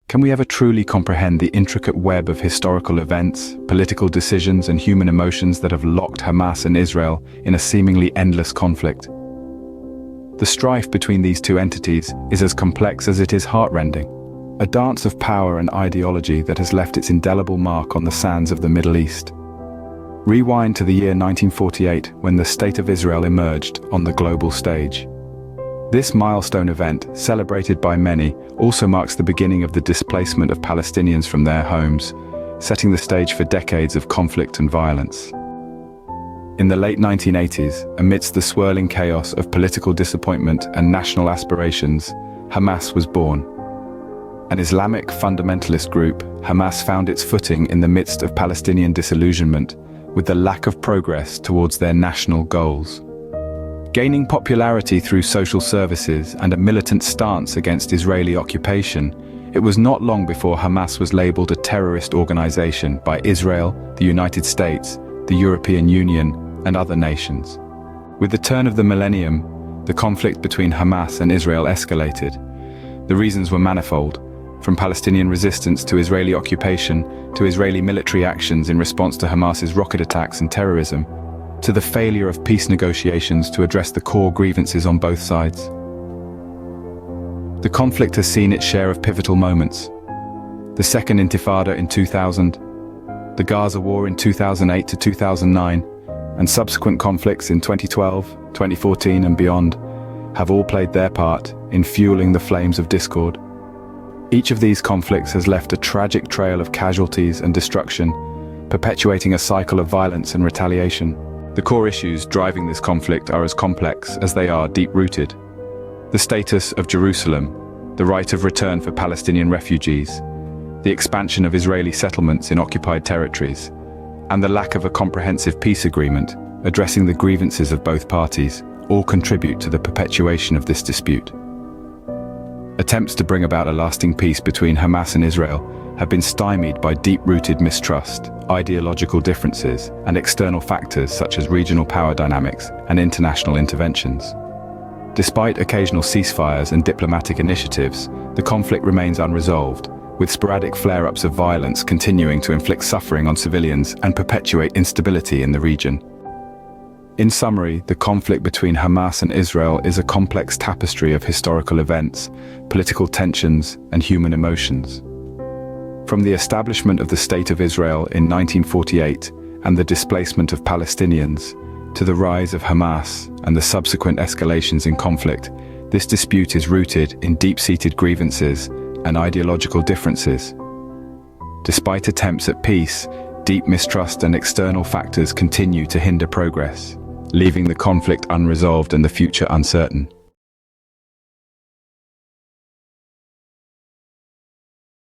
Can we ever truly comprehend the intricate web of historical events, political decisions, and human emotions that have locked Hamas and Israel in a seemingly endless conflict? The strife between these two entities is as complex as it is heartrending, a dance of power and ideology that has left its indelible mark on the sands of the Middle East. Rewind to the year 1948, when the State of Israel emerged on the global stage. This milestone event, celebrated by many, also marks the beginning of the displacement of Palestinians from their homes, setting the stage for decades of conflict and violence. In the late 1980s, amidst the swirling chaos of political disappointment and national aspirations, Hamas was born. An Islamic fundamentalist group, Hamas found its footing in the midst of Palestinian disillusionment, with the lack of progress towards their national goals. Gaining popularity through social services and a militant stance against Israeli occupation, it was not long before Hamas was labeled a terrorist organization by Israel, the United States, the European Union, and other nations. With the turn of the millennium, the conflict between Hamas and Israel escalated. The reasons were manifold, from Palestinian resistance to Israeli occupation, to Israeli military actions in response to Hamas's rocket attacks and terrorism, to the failure of peace negotiations to address the core grievances on both sides. The conflict has seen its share of pivotal moments. The Second Intifada in 2000, the Gaza War in 2008 to 2009, and subsequent conflicts in 2012, 2014 and beyond have all played their part in fueling the flames of discord. Each of these conflicts has left a tragic trail of casualties and destruction, perpetuating a cycle of violence and retaliation. The core issues driving this conflict are as complex as they are deep-rooted. The status of Jerusalem, the right of return for Palestinian refugees, the expansion of Israeli settlements in occupied territories, and the lack of a comprehensive peace agreement addressing the grievances of both parties all contribute to the perpetuation of this dispute. Attempts to bring about a lasting peace between Hamas and Israel have been stymied by deep-rooted mistrust, ideological differences, and external factors such as regional power dynamics and international interventions. Despite occasional ceasefires and diplomatic initiatives, the conflict remains unresolved, with sporadic flare-ups of violence continuing to inflict suffering on civilians and perpetuate instability in the region. In summary, the conflict between Hamas and Israel is a complex tapestry of historical events, political tensions, and human emotions. From the establishment of the State of Israel in 1948 and the displacement of Palestinians, to the rise of Hamas and the subsequent escalations in conflict, this dispute is rooted in deep-seated grievances and ideological differences. Despite attempts at peace, deep mistrust and external factors continue to hinder progress, leaving the conflict unresolved and the future uncertain.